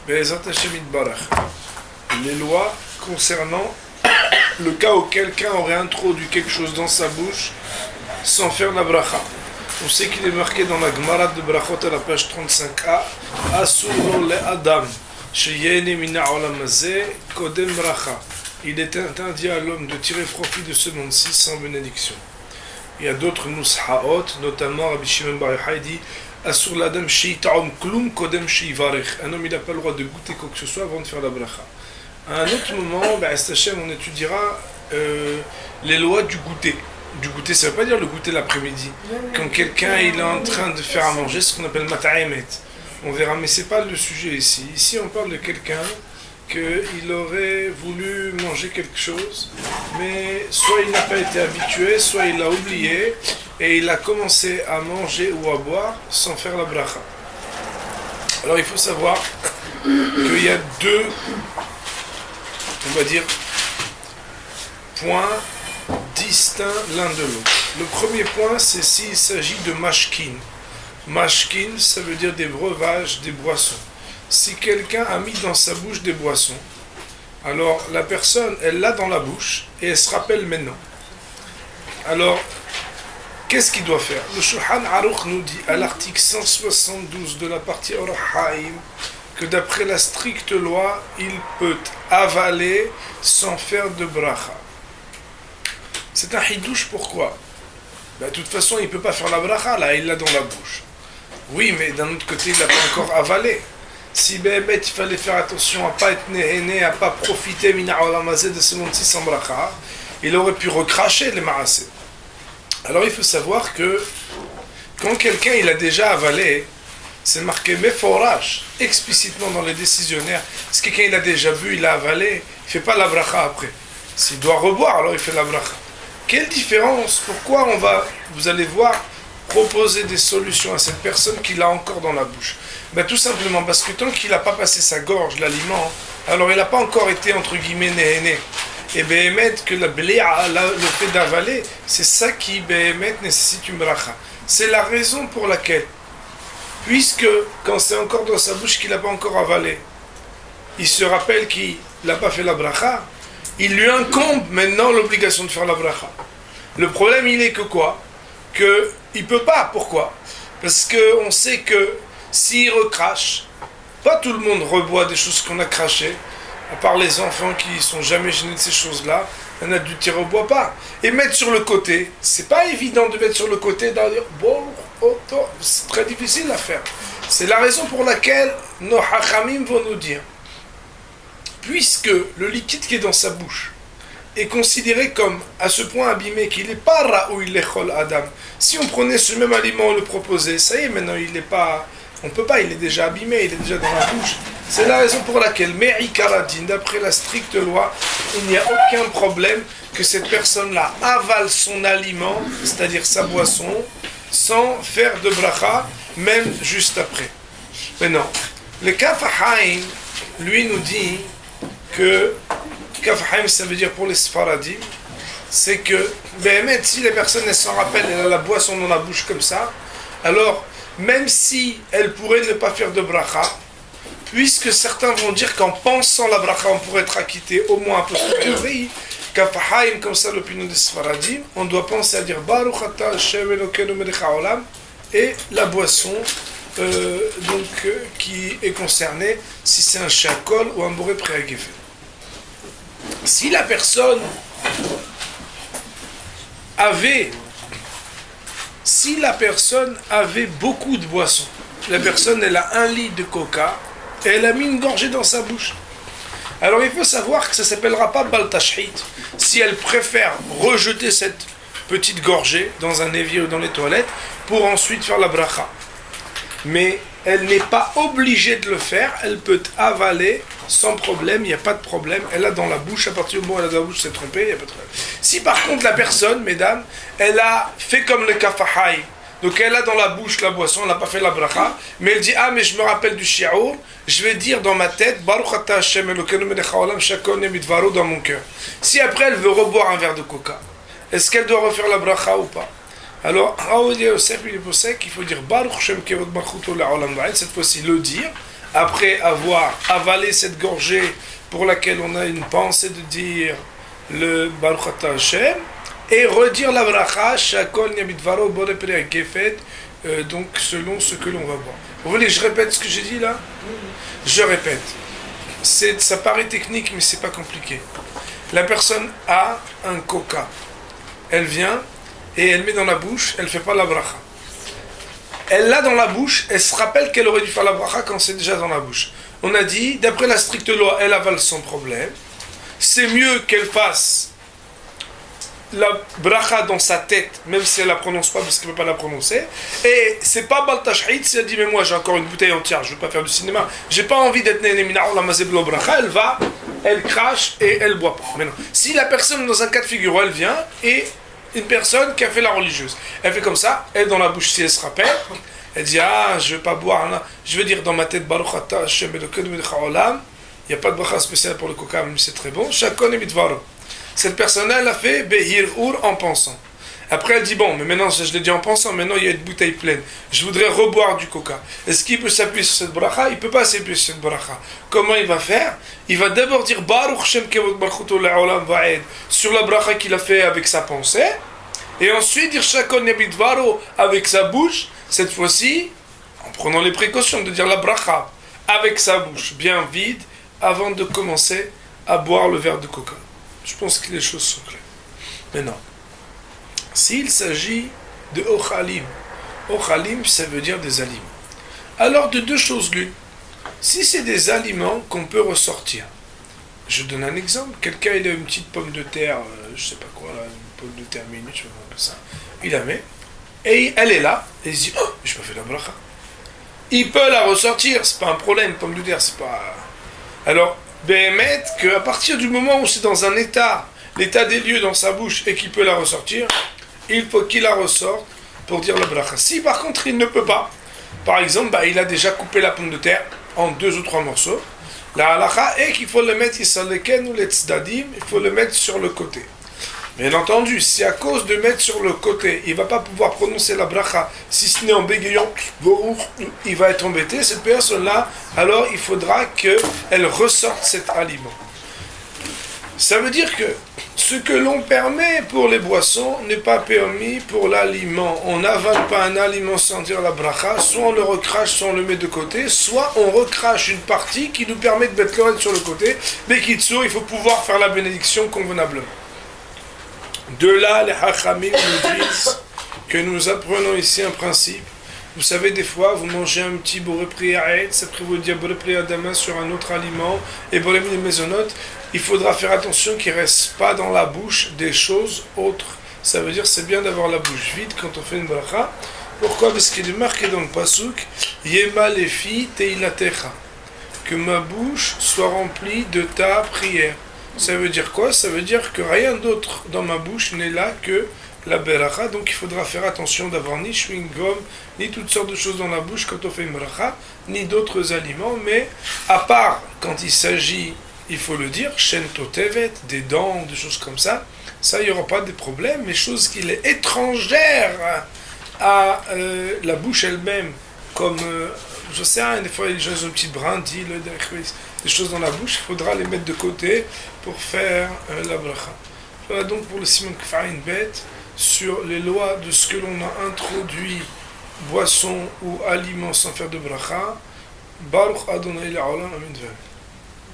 Be'ezat Hashem Yitbarach. Les lois concernant le cas où quelqu'un aurait introduit quelque chose dans sa bouche sans faire la bracha. On sait qu'il est marqué dans la Gemara de Brachot à la page 35a Asur lo le'adam sheyene mina olam hazeh kodem bracha. Il est interdit à l'homme de tirer profit de ce monde-ci sans bénédiction. Il y a d'autres nushaot, notamment Rabbi Shimon Bar Yochai dit Asur l'adam sheita'om klum kodem sheivarech. Un homme il n'a pas le droit de goûter quoi que ce soit avant de faire la bracha. À un autre moment, on étudiera les lois du goûter. Du goûter, ça ne veut pas dire le goûter l'après-midi. Quand quelqu'un il est en train de faire à manger, ce qu'on appelle mata'emet. On verra, mais ce n'est pas le sujet ici. Ici, on parle de quelqu'un qu'il aurait voulu manger quelque chose, mais soit il n'a pas été habitué, soit il l'a oublié, et il a commencé à manger ou à boire sans faire la bracha. Alors il faut savoir qu'il y a deux, on va dire, points distincts l'un de l'autre. Le premier point, c'est s'il s'agit de mashkin. Mashkin, ça veut dire des breuvages, des boissons. Si quelqu'un a mis dans sa bouche des boissons, alors la personne, elle l'a dans la bouche et elle se rappelle maintenant. Alors, qu'est-ce qu'il doit faire? Le Shulchan Aruch nous dit à l'article 172 de la partie Orach Haim que d'après la stricte loi, il peut avaler sans faire de bracha. C'est un hidouche, pourquoi? De toute façon, il ne peut pas faire la bracha, là, il l'a dans la bouche. Oui, mais d'un autre côté, il n'a pas encore avalé. Si Béhémet, il fallait faire attention à ne pas être néhéné, à ne pas profiter mina olam hazeh de ce monde-ci sans bracha, il aurait pu recracher les ma'aseh. Alors il faut savoir que quand quelqu'un il a déjà avalé, c'est marqué meforach, explicitement dans les décisionnaires. Si quelqu'un il a déjà bu, il a avalé, il ne fait pas la bracha après. S'il doit reboire, alors il fait la bracha. Quelle différence? Pourquoi on va, vous allez voir, proposer des solutions à cette personne qui l'a encore dans la bouche? Tout simplement parce que tant qu'il n'a pas passé sa gorge, l'aliment, alors il n'a pas encore été entre guillemets néhéné. Et Béhémet, que le fait d'avaler, c'est ça qui Béhémet nécessite une bracha. C'est la raison pour laquelle, puisque quand c'est encore dans sa bouche qu'il n'a pas encore avalé, il se rappelle qu'il n'a pas fait la bracha, il lui incombe maintenant l'obligation de faire la bracha. Le problème il est que quoi? Que il ne peut pas. Pourquoi? Parce qu'on sait que s'il recrache, pas tout le monde reboit des choses qu'on a crachées, à part les enfants qui ne sont jamais gênés de ces choses-là. Un adulte ne reboit pas. Et mettre sur le côté, c'est pas évident de mettre sur le côté, de dire bon, c'est très difficile à faire. C'est la raison pour laquelle nos hachamim vont nous dire, puisque le liquide qui est dans sa bouche est considéré comme à ce point abîmé qu'il n'est pas ra'ouil lechol adam. Si on prenait ce même aliment et le proposait, ça y est, maintenant il n'est pas, on ne peut pas, il est déjà abîmé, il est déjà dans la bouche. C'est la raison pour laquelle, Me'ikaradin, d'après la stricte loi, il n'y a aucun problème que cette personne-là avale son aliment, c'est-à-dire sa boisson, sans faire de bracha, même juste après. Maintenant, le Kaf HaHaim, lui nous dit que Kaf HaHaim, ça veut dire pour les Sfaradim, c'est que, même si les personnes elles s'en rappellent, elle a la boisson dans la bouche comme ça, alors, même si elle pourrait ne pas faire de bracha, puisque certains vont dire qu'en pensant la bracha, on pourrait être acquitté au moins a posteriori, Kaf HaHaim, comme ça l'opinion des Sfaradim, on doit penser à dire Baruch ata Hashem Elokeinu melech haolam, et la boisson qui est concernée, si c'est un shakol ou un boré préagéfé. Si la personne avait beaucoup de boissons, la personne elle a 1 litre de coca et elle a mis une gorgée dans sa bouche, alors il faut savoir que ça ne s'appellera pas baltashhit si elle préfère rejeter cette petite gorgée dans un évier ou dans les toilettes pour ensuite faire la bracha. Mais elle n'est pas obligée de le faire, elle peut avaler sans problème, il n'y a pas de problème, elle a dans la bouche, à partir du moment où elle a dans la bouche, c'est trompé, il n'y a pas de problème. Si par contre la personne, mesdames, elle a fait comme le Kaf HaHaim, donc elle a dans la bouche la boisson, elle n'a pas fait la bracha, mais elle dit « Ah, mais je me rappelle du shi'ur, je vais dire dans ma tête « Baruch ata Hashem Elokeinu melech haolam shakol nemidvaro » dans mon cœur. Si après elle veut reboire un verre de coca, est-ce qu'elle doit refaire la bracha ou pas? Alors, Raoul Yosef, il est pour ça qu'il faut dire Baruch Shem Kevod Malchuto La'olam Va'ed, cette fois-ci le dire, après avoir avalé cette gorgée pour laquelle on a une pensée de dire le Baruch Ata Hashem, et redire la bracha, Shakol Nyabidvaro Borepere Gefet, donc selon ce que l'on va boire. Vous voulez que je répète ce que j'ai dit là? Je répète. Ça paraît technique, mais c'est pas compliqué. La personne a un coca. Elle vient et elle met dans la bouche, elle fait pas la bracha. Elle l'a dans la bouche, elle se rappelle qu'elle aurait dû faire la bracha quand c'est déjà dans la bouche. On a dit, d'après la stricte loi, elle avale sans problème. C'est mieux qu'elle fasse la bracha dans sa tête, même si elle la prononce pas parce qu'elle ne peut pas la prononcer. Et c'est pas baltashhid si elle dit mais moi j'ai encore une bouteille entière, je veux pas faire du cinéma, j'ai pas envie d'être nénémina la mazeblo bracha, elle crache et elle boit pas. Mais non, si la personne dans un cas de figure où elle vient et une personne qui a fait la religieuse, elle fait comme ça, elle dans la bouche si elle se rappelle, elle dit ah je veux pas boire, là. Je veux dire dans ma tête Baruch Ata Hashem Elokeinu melech haolam, il n'y a pas de bracha spéciale pour le coca même si c'est très bon, Shakon et mitvaro. Cette personne-là, elle a fait Behir Ur en pensant. Après, elle dit, bon, mais maintenant, je l'ai dit en pensant, maintenant, il y a une bouteille pleine. Je voudrais reboire du coca. Est-ce qu'il peut s'appuyer sur cette bracha? Il ne peut pas s'appuyer sur cette bracha. Comment il va faire? Il va d'abord dire Baruch Shem Kevod Baruchuto La'olam Va'ed sur la bracha qu'il a fait avec sa pensée. Et ensuite, dire Shakon Yabidvaro avec sa bouche, cette fois-ci, en prenant les précautions de dire la bracha avec sa bouche bien vide, avant de commencer à boire le verre de coca. Je pense que les choses sont claires. Maintenant, s'il s'agit de ochalim, ochalim ça veut dire des aliments. Alors de deux choses l'une. Si c'est des aliments qu'on peut ressortir, je donne un exemple. Quelqu'un il a une petite pomme de terre, je sais pas quoi là, une pomme de terre minute, je sais pas un peu ça. Il la met et elle est là et il se dit oh je peux faire la bracha. Il peut la ressortir, c'est pas un problème. Pomme de terre c'est pas. Alors Béhémet, qu'à partir du moment où c'est dans un état, l'état des lieux dans sa bouche et qu'il peut la ressortir, il faut qu'il la ressorte pour dire la bracha. Si par contre il ne peut pas, par exemple, il a déjà coupé la pomme de terre en 2 ou 3 morceaux, la halacha est qu'il faut le mettre isaleken ou les tzdadim, il faut le mettre sur le côté. Bien entendu, si à cause de mettre sur le côté, il ne va pas pouvoir prononcer la bracha, si ce n'est en bégayant, il va être embêté, cette personne-là, alors il faudra qu'elle ressorte cet aliment. Ça veut dire que ce que l'on permet pour les boissons n'est pas permis pour l'aliment. On n'avale pas un aliment sans dire la bracha, soit on le recrache, soit on le met de côté, soit on recrache une partie qui nous permet de mettre l'oreille sur le côté, mais qui dessous, il faut pouvoir faire la bénédiction convenablement. De là, les Hachamim nous disent que nous apprenons ici un principe. Vous savez, des fois, vous mangez un petit boré priaet, après vous dire boré priadama sur un autre aliment, et boré maisonnote, il faudra faire attention qu'il ne reste pas dans la bouche des choses autres. Ça veut dire c'est bien d'avoir la bouche vide quand on fait une bracha. Pourquoi? Parce qu'il est marqué dans le pasuk, Yema lefi teilatecha, que ma bouche soit remplie de ta prière. Ça veut dire quoi? Ça veut dire que rien d'autre dans ma bouche n'est là que la beracha, donc il faudra faire attention d'avoir ni chewing-gum, ni toutes sortes de choses dans la bouche quand on fait une bracha, ni d'autres aliments, mais à part quand il s'agit, il faut le dire, shen totevet, des dents, des choses comme ça il n'y aura pas de problème, mais choses qui est étrangère à la bouche elle-même, comme, je sais rien, des fois les gens ont une petite brindille, des choses dans la bouche, il faudra les mettre de côté pour faire la bracha. Voilà donc pour le Simon Kfaïn bête sur les lois de ce que l'on a introduit, boisson ou aliment sans faire de bracha. Baruch Adonai La'olam, Amen.